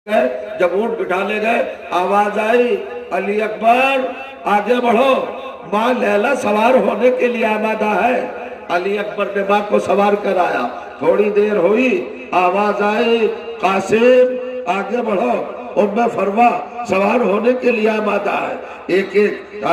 جب اونٹ بٹھا لے گئے آواز آئی علی اکبر آگے بڑھو، ماں لیلا سوار ہونے کے لیے آمادہ ہے۔ علی اکبر نے ماں کو سوار کرایا، تھوڑی دیر ہوئی، آواز آئی قاسم آگے بڑھو، ام فروا سوار ہونے کے لیے آمادہ ہے۔ ایک ایک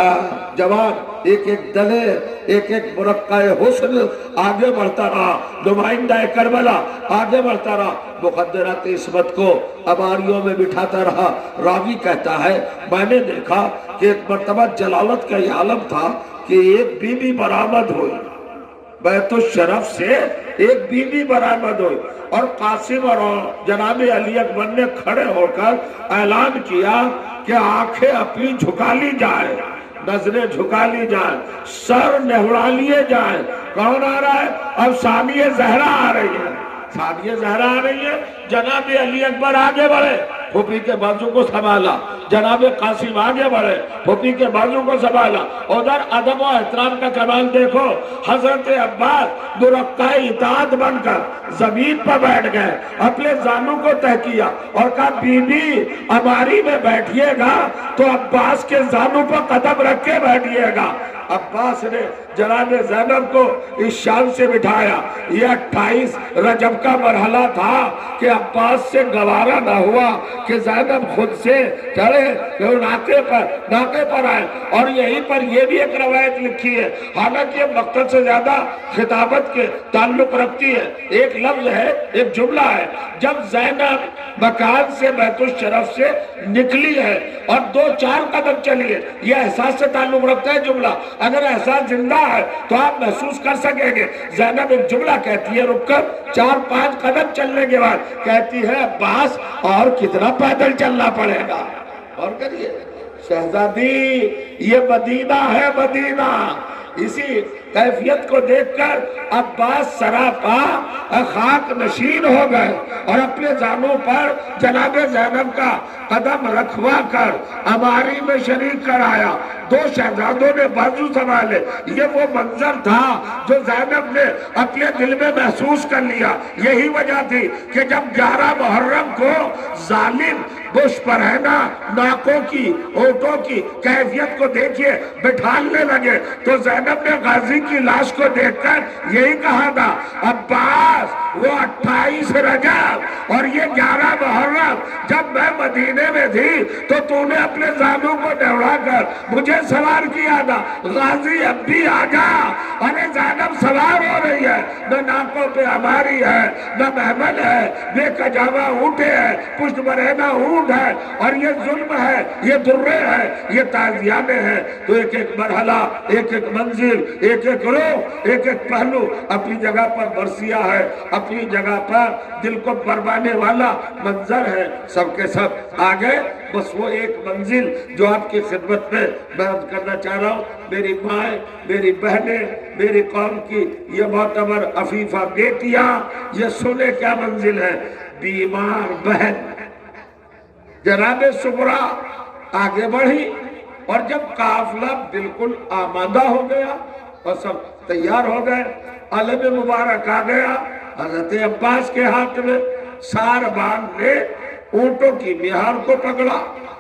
جوان، ایک ایک دلیر، ایک ایک مرقع حسن آگے بڑھتا رہا، نمائندہ کربلا آگے بڑھتا رہا، مقدرات عصمت کو اباریوں میں بٹھاتا رہا۔ راوی کہتا ہے میں نے دیکھا کہ ایک مرتبہ جلالت کا یہ عالم تھا کہ ایک بی بی برآمد ہوئی، بیت الشرف سے ایک بی بی برآمد ہوئی، اور قاسم اور جناب علی اکبر نے کھڑے ہو کر اعلان کیا کہ آنکھیں اپنی جھکا لی جائے، نظریں جھکا لی جائیں، سر نہڑا لیے جائیں۔ کون آ رہا ہے؟ اب ثانیہ زہرا آ رہی ہے، ثانیہ زہرا آ رہی ہے۔ جناب علی اکبر آگے بڑھے، پھوپھی کے بازو کو سنبھالا، جناب قاسم آگے بڑھے، پھوپھی کے بازو کو سنبھالا۔ ادھر ادب و احترام کا کمال دیکھو، حضرت عباس مرقع اطاعت بن کر زمین پر بیٹھ گئے، اپنے زانوں کو تہہ کیا اور کہا بی بی اماری میں بیٹھیے گا تو عباس کے زانوں پر قدم رکھ کے بیٹھیے گا۔ عباس نے جناب زینب کو اس شان سے بٹھایا۔ یہ 28 رجب کا مرحلہ تھا کہ عباس سے گوارا نہ ہوا کہ زینب خود سے چڑھے کہ وہ ناقے پر آئے، اور یہیں پر یہ بھی ایک روایت لکھی ہے، حالانکہ یہ مقصد سے زیادہ خطابت کے تعلق رکھتی ہے۔ ایک لفظ ہے، ایک جملہ ہے، جب زینب مکان سے بیت الشرف سے نکلی ہے اور 2-4 قدم چلی ہے، یہ احساس سے تعلق رکھتا ہے جملہ۔ اگر احساس زندہ ہے تو آپ محسوس کر سکیں گے۔ زینب ایک جملہ کہتی ہے رک کر 4-5 قدم چلنے کے بعد، کہتی ہے عباس اور کتنا پیدل چلنا پڑے گا؟ اور کریے شہزادی، یہ مدینہ ہے، مدینہ۔ اسی کیفیت کو دیکھ کر عباس سراپا خاک نشین ہو گئے اور اپنے زانوں پر جناب زینب کا قدم رکھوا کر اماری میں شریک کرایا۔ 2 شہزادوں نے بازو سنبھالے۔ یہ وہ منظر تھا جو زینب نے اپنے دل میں محسوس کر لیا۔ یہی وجہ تھی کہ جب 11 محرم کو ظالم بش پرہینا ناکوں کی، اونٹوں کی کیفیت کو دیکھئے بٹھالنے لگے تو زینب نے غازی کی لاش کو دیکھ کر یہی کہا تھا عباس وہ 28 رجب اور یہ 11 محرم جب میں مدینے میں تھی تو نے اپنے زانوں کو ڈھوڑا کر مجھے سوار کیا تھا۔ غازی اب بھی آجا، ارے زینب سوار ہو رہی ہے، نہ ناکوں پہ ہماری ہے، نہ محمل ہے، بے کجاوا اونٹے ہے، پشت برہنہ اونٹ ہے، اور یہ ظلم ہے، یہ درے ہے، یہ تعزیانے ہیں۔ تو ایک ایک مرحلہ، ایک ایک منزل، ایک ایک روح، ایک ایک پہلو اپنی جگہ پر برسیہ ہے، اپنی جگہ پر دل کو بروانے والا منظر ہے۔ سب کے سب آگئے، بس وہ ایک منزل جو آپ کی خدمت میں بیان کرنا چاہ رہا ہوں۔ میری مائیں، میری بہنیں، میری قوم کی یہ معتبر عفیفہ بیٹیاں، یہ سنے کیا منزل ہے۔ بیمار بہن جناب سغرا آگے بڑھی، اور جب قافلہ بالکل آمادہ ہو گیا اور سب تیار ہو گئے، علم مبارک آ گیا حضرت عباس کے ہاتھ میں، ساربان نے اونٹوں کی مہار کو پکڑا،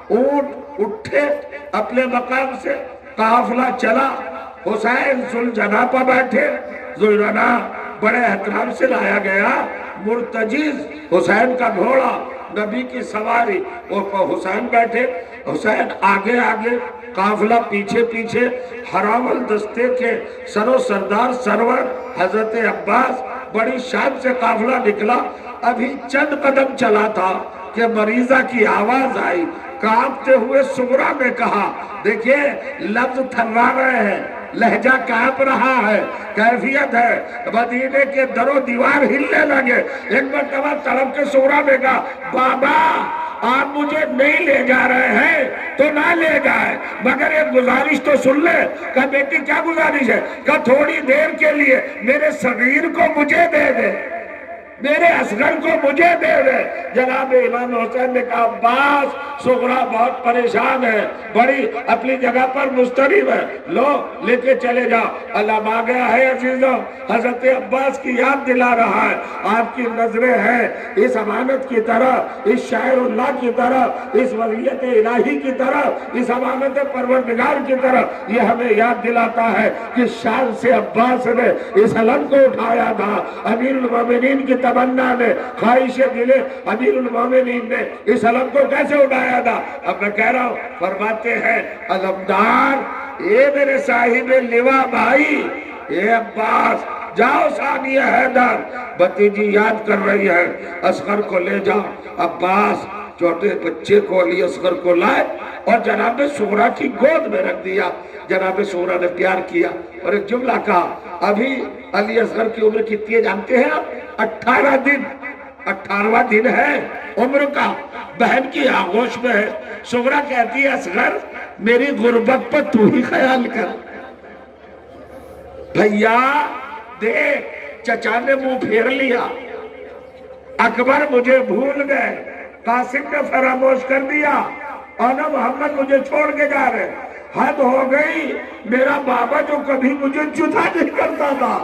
اونٹ اٹھے اپنے مقام سے، قافلہ چلا، حسین ذوالجناح پر بیٹھے، ذوالجناح بڑے احترام سے لایا گیا، مرتجز حسین کا گھوڑا، نبی کی سواری، اور حسین بیٹھے، حسین آگے آگے، قافلہ پیچھے پیچھے، ہراول دستے کے سر و سردار سرور حضرت عباس، بڑی شان سے قافلہ نکلا۔ ابھی چند قدم چلا تھا کہ مریضہ کی آواز آئی، کانپتے ہوئے سغرا نے کہا دیکھیے لفظ تھرا رہے ہیں، لہجہ کانپ رہا ہے، کیفیت ہے، مدینے کے در و دیوار ہلنے لگے۔ ایک مرتبہ طرف کے سغرا نے کہا بابا آپ مجھے نہیں لے جا رہے ہیں تو نہ لے جائے، مگر ایک گزارش تو سن لے۔ کہا بیٹی کیا گزارش ہے؟ کہا تھوڑی دیر کے لیے میرے صغیر کو مجھے دے دے۔ میرے اصغر کو مجھے دے دے۔ جناب امام حسین نے کہا عباس صغرا بہت پریشان ہے، بڑی اپنی جگہ پر مضطرب ہے، لو لے کے چلے جاؤ۔ علم آ گیا ہے عزیزوں، حضرت عباس کی یاد دلا رہا ہے، آپ کی نظریں ہیں اس امانت کی طرف، اس شاعر اللہ کی طرف، اس ولیت الہی کی طرف، اس امانت پروردگار کی طرف۔ یہ ہمیں یاد دلاتا ہے کہ شان سے عباس نے اس علم کو اٹھایا تھا، امیر المومنین کی تمنا نے، خواہش دل امیر المومنین نے اس علم کو کیسے اٹھایا تھا۔ اب میں کہہ رہا ہوں، فرماتے ہیں علمدار، اے میرے صاحب لوا بھائی، اے عباس جاؤ ثانی حیدر، بھتیجی یاد کر رہی ہے، اصغر کو لے جاؤ۔ عباس چھوٹے بچے کو علی اصغر کو لائے اور جناب صغرا کی گود میں رکھ دیا۔ جناب صغرا نے پیار کیا اور ایک جملہ کہا، ابھی علی اصغر کی عمر کتنی ہے جانتے ہیں آپ؟ 18 دن، 18واں دن ہے عمر کا، بہن کی آغوش میں ہے۔ صغرا کہتی ہے اصغر میری غربت پر تو ہی خیال کر، بھیا دیکھ چچا نے منہ پھیر لیا، اکبر مجھے بھول گئے، قاسم نے فراموش کر دیا، اور نہ محمد مجھے چھوڑ کے جا رہے، حد ہو گئی، میرا بابا جو کبھی مجھے جدا نہیں کرتا تھا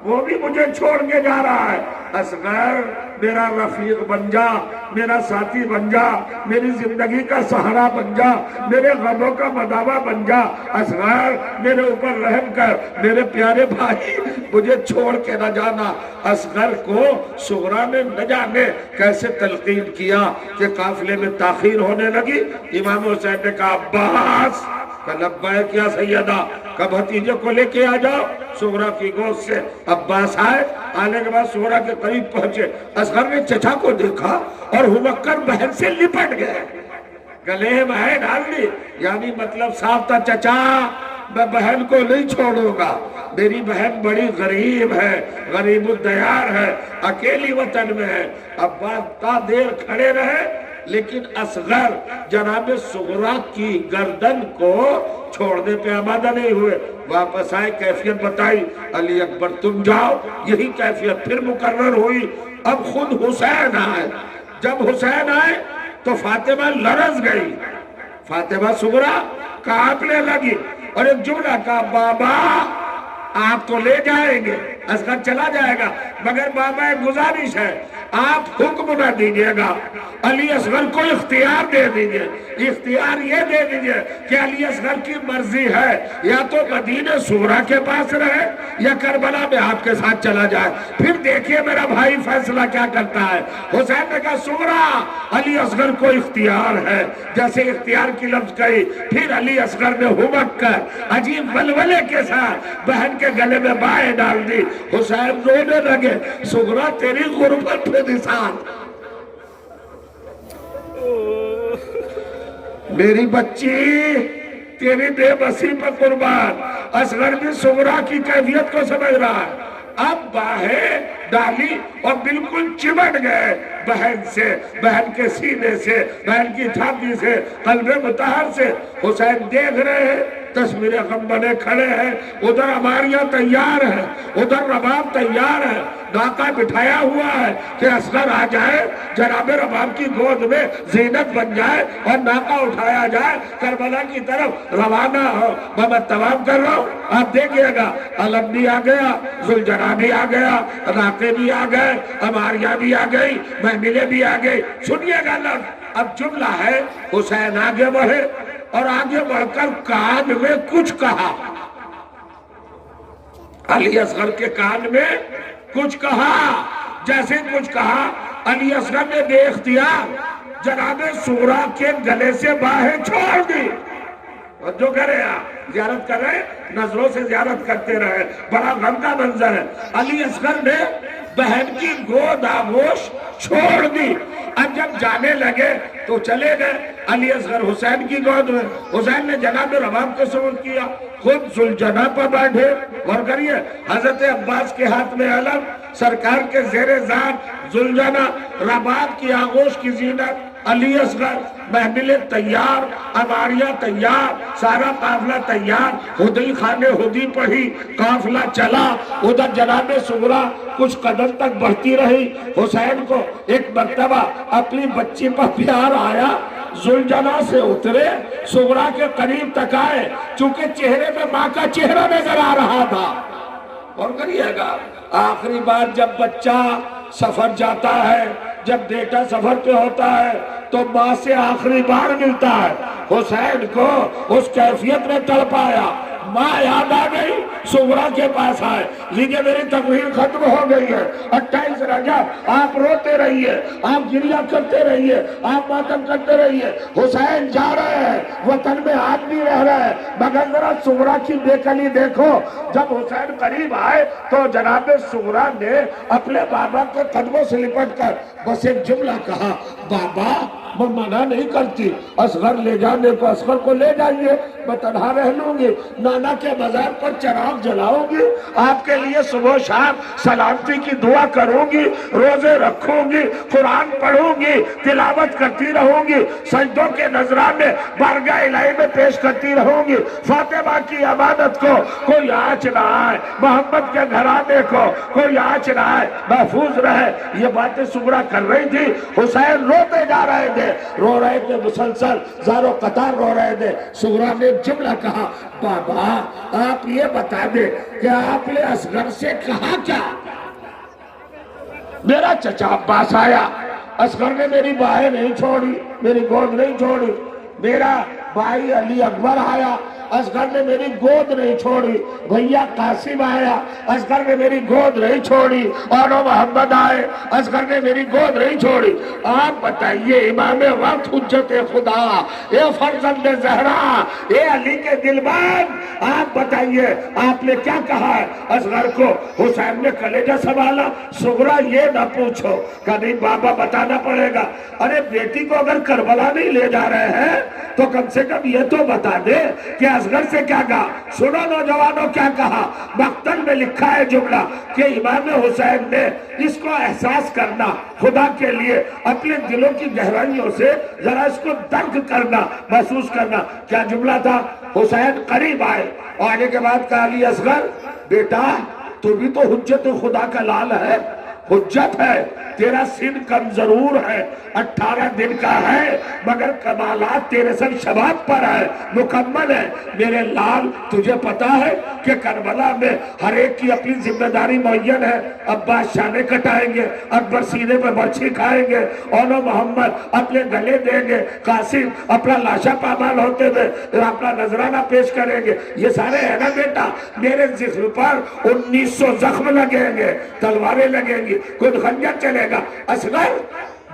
وہ بھی مجھے چھوڑ کے جا رہا ہے۔ اصغر میرا رفیق بن جا، میرا ساتھی بن جا، میری زندگی کا سہارا بن جا، میرے غموں کا مداوا بن جا۔ اصغر میرے اوپر رحم کر، میرے پیارے بھائی مجھے چھوڑ کے نہ جانا۔ اصغر کو صغرا نے نہ جانے کیسے تلقین کیا کہ قافلے میں تاخیر ہونے لگی۔ امام حسین نے کہا عباس، لبیک یا سیدہ، کہ بھتیجے کو لے کے آ جاؤ صغرا کی گود سے۔ عباس آئے، آنے کے بعد صغرا کے قریب پہنچے، اصغر نے چچا کو دیکھا اور ہمک کر بہن سے لپٹ گئے، گلے میں ڈال دی، یعنی مطلب صاف تھا، چچا میں بہن کو نہیں چھوڑوں گا، میری بہن بڑی غریب ہے، غریب الدیار ہے، اکیلی وطن میں ہے۔ عباس تا دیر کھڑے رہے لیکن اصغر جناب صغرا کی گردن کو چھوڑنے پہ آمادہ نہیں ہوئے۔ واپس آئے، کیفیت بتائی، علی اکبر تم جاؤ، یہی کیفیت پھر مقرر ہوئی۔ اب خود حسین آئے، جب حسین آئے تو فاطمہ لرز گئی، فاطمہ صغرا کانپنے لگی اور ایک جملہ کہا، بابا آپ تو لے جائیں گے، اصغر چلا جائے گا، مگر بابا ایک گزارش ہے، آپ حکم نہ دیجئے گا، علی اصغر کو اختیار دے دیجئے، اختیار یہ دے دیجئے کہ علی اصغر کی مرضی ہے یا تو مدینہ صغرا کے پاس رہے یا کربلا میں آپ کے ساتھ چلا جائے، پھر دیکھیے میرا بھائی فیصلہ کیا کرتا ہے۔ حسین نے کہا صغرا علی اصغر کو اختیار ہے، جیسے اختیار کی لفظ کہی، پھر علی اصغر نے ہمک کر عجیب ولولے کے ساتھ بہن کے گلے میں بائیں ڈال دی۔ حسین رونے لگے، صغرا تیری غربت پہ نثار، میری بچی تیری بے بسی پر قربان۔ اصغر بھی صغرا کی کیفیت کو سمجھ رہا ہے، اب باہیں ڈالی اور بالکل چمٹ گئے بہن سے، بہن کے سینے سے، بہن کی چھاتی سے، قلب مطہر سے۔ حسین دیکھ رہے ہیں، تصویر غم بنے کھڑے ہیں، ادھر عماریاں تیار ہیں، ادھر رباب تیار ہے، ناکہ بٹھایا ہوا ہے کہ اصغر آ جائے، جناب رباب کی گود میں زینت بن جائے اور ناکہ اٹھایا جائے، کربلا کی طرف روانہ ہو۔ میں تمام کر رہا ہوں، آپ دیکھئے گا، علم بھی آ گیا، ذوالجناح بھی آ گیا، ناکے بھی آ گئے، عماریاں بھی آ گئی، محملیں بھی آ گئی۔ سنیے گا لفظ، اب جملہ ہے، حسین آگے بڑھے اور آگے بڑھ کر کان میں کچھ کہا، علی اصغر کے کان میں کچھ کہا۔ جیسے کچھ کہا، علی اصغر نے بے اختیار جناب صغرا کے گلے سے باہیں چھوڑ دی۔ اور جو کہہ رہے ہیں زیارت کر رہے ہیں، نظروں سے زیارت کرتے رہے، بڑا غم کا منظر ہے۔ علی اصغر نے بہن کی گود آغوش چھوڑ دی۔ اب جب جانے لگے تو چلے گئے علی اصغر حسین کی گود میں۔ حسین نے جناب رباب کو سمجھ کیا، خود ذوالجناح پر بیٹھے، غور کریے، حضرت عباس کے ہاتھ میں علم، سرکار کے زیر ذات ذوالجناح، رباب کی آغوش کی زینت، علی اصغر محمل تیار، اماریہ تیار، سارا قافلہ تیار، ہدی خانے ہدی پڑھی، قافلہ چلا، ادھر جناب صغرا کچھ قدر تک بڑھتی رہی۔ حسین کو ایک مرتبہ اپنی بچی پر پیار آیا، زلجنا سے اترے، صغرا کے قریب تک آئے، چونکہ چہرے میں ماں کا چہرہ نظر آ رہا تھا۔ اور کریے گا آخری بار جب بچہ سفر جاتا ہے، جب بیٹا سفر پہ ہوتا ہے تو ماں سے آخری بار ملتا ہے۔ حسین کو اس کیفیت میں تڑپایا، ماں یاد آ گئی، صغرا کے پاس آئے، لیکن میری تقریر ختم ہو گئی ہے، 28 رجب آپ روتے رہیے، آپ گریہ کرتے رہیے، آپ ماتم کرتے رہیے، حسین جا رہے ہیں، وطن میں آدمی رہ رہے ہیں، مگر ذرا صغرا کی بے کلی دیکھو۔ جب حسین قریب آئے تو جناب صغرا نے اپنے بابا کے قدموں سے لپٹ کر بس ایک جملہ کہا، بابا میں منع نہیں کرتی، اصغر لے جانے کو اصغر کو لے جائیے، میں تنہا رہ لوں گی، نانا کے مزار پر چراغ جلاؤں گی، آپ کے لیے صبح و شام سلامتی کی دعا کروں گی، روزے رکھوں گی، قرآن پڑھوں گی، تلاوت کرتی رہوں گی، سجدوں کے نذرانے بارگاہ الہی میں پیش کرتی رہوں گی، فاطمہ کی امانت کو کوئی آنچ نہ آئے، محمد کے گھرانے کو کوئی آنچ نہ آئے، محفوظ رہے۔ یہ باتیں صغرا کر رہی تھی، حسین روتے جا رہے تھے، رو رہے تھے، مسلسل زارو قطار رو رہے تھے۔ صغرا نے ایک جملہ کہا، بابا آپ یہ بتا دیں کہ آپ نے اصغر سے کہا کیا؟ میرا چچا عباس آیا، اصغر نے میری باہیں نہیں چھوڑی، میری گود نہیں چھوڑی، میرا بھائی علی اکبر آیا، اصغر نے میری گود نہیں چھوڑی، بھیا قاسم آیا، اصغر نے میری گود نہیں چھوڑی، اور محمد آئے، اصغر نے میری گود نہیں چھوڑی۔ آپ بتائیے امام وقت حجت خدا، اے فرزند زہرا، اے علی کے دلبان، آپ بتائیے آپ نے کیا کہا ہے اصغر کو؟ حسین نے کلیجہ سنبھالا، صغرا یہ نہ پوچھو کہ نہیں بابا بتانا پڑے گا، ارے بیٹی کو اگر کربلا نہیں لے جا رہے ہیں تو کم سے کم یہ تو بتا دے کہ اصغر سے کیا کہا۔ سنو نوجوانوں کیا کہا، مقتل میں لکھا ہے جملہ کہ امام حسین نے اس کو احساس کرنا، خدا کے لیے اپنے دلوں کی گہرائیوں سے ذرا اس کو درک کرنا، محسوس کرنا۔ کیا جملہ تھا؟ حسین قریب آئے، آنے کے بعد کہا علی اصغر بیٹا تو بھی تو حجت خدا کا لال ہے، حجت ہے، تیرا سن کم ضرور ہے، 18 دن کا ہے، مگر کمالات تیرے سن شباب پر ہے، مکمل ہے۔ میرے لال تجھے پتا ہے کہ کربلا میں ہر ایک کی اپنی ذمہ داری معین ہے، عباس شانے کٹائیں گے، اکبر سینے پہ برچھی کھائیں گے، اولو محمد اپنے گلے دیں گے، قاسم اپنا لاشا پامال ہوتے ہوئے اپنا نذرانہ پیش کریں گے، یہ سارے ہے نا بیٹا؟ میرے جسم پر 1900 زخم لگیں گے، تلواریں لگیں گی، خود خنجر چلے گا۔ اصغر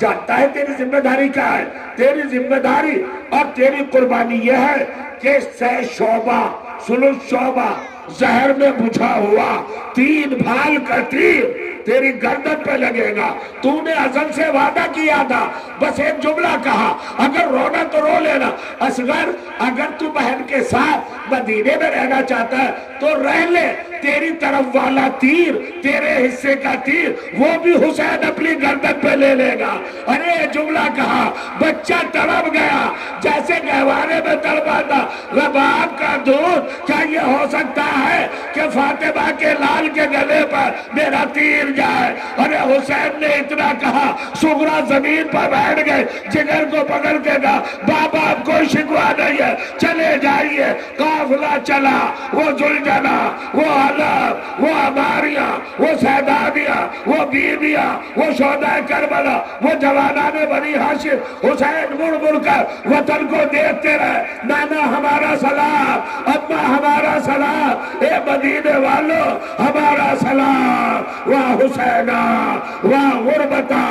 جانتا ہے تیری ذمہ داری کیا ہے؟ تیری ذمہ داری اور تیری قربانی یہ ہے کہ 100 شعبہ ثلث شعبہ زہر میں بجھا ہوا 3 بھال کا تیر تیری گردن پہ لگے گا۔ تو نے ازل سے وعدہ کیا تھا، بس ایک جملہ کہا، اگر رونا تو رو لینا۔ اصغر اگر تو بہن کے ساتھ مدینے میں رہنا چاہتا ہے تو رہ لے، تیری طرف والا تیر، تیرے حصے کا تیر، وہ بھی حسین اپنی گردن پہ لے لے گا۔ ارے جملہ کہا، بچہ تڑپ گیا جیسے گہوارے میں تڑپا تھا، رباب کا دودھ۔ کیا یہ ہو سکتا ہے کہ فاطمہ کے لال کے گلے پر میرا تیر جائے؟ ارے حسین نے اتنا کہا، صغرا زمین پر بیٹھ گئے، جگر کو پکڑ کے کہا، بابا اب کوئی شکوہ نہیں ہے، چلے جائیے۔ قافلہ چلا، وہ زلجنا، وہ علب، وہ عماریہ، وہ سیدانیہ، وہ بیویاں، وہ شہداء کربلا، وہ جوانان بنی ہاشم۔ حسین مڑ مڑ کر وطن کو دیکھتے رہے، نانا ہمارا سلام، اماں ہمارا سلام، اے مدینے والوں ہمارا سلام، واہ حسینہ، واہ غربتہ،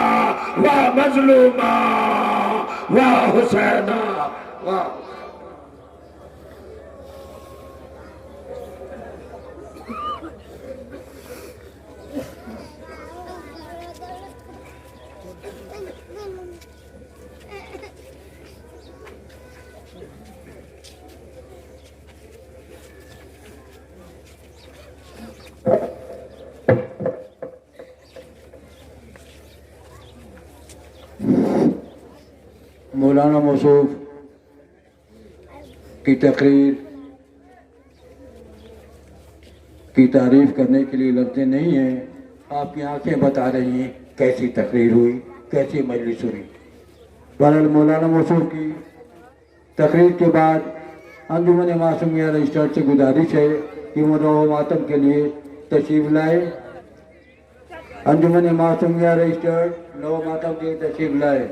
واہ مظلومہ، واہ حسینہ، واہ۔ مولانا موصوف کی تقریر کی تعریف کرنے کے لیے لفظ نہیں ہیں. آپ کی آنکھیں بتا رہی ہیں کیسی تقریر ہوئی, کیسی مجلس ہوئی. بہرحال مولانا موصوف کی تقریر کے بعد انجمن معصومیہ رجسٹرڈ سے گزارش ہے کہ وہ نو ماتم کے لیے تشریف لائے. انجمن معصومیہ رجسٹرڈ نو ماتم کے لیے تشریف لائے.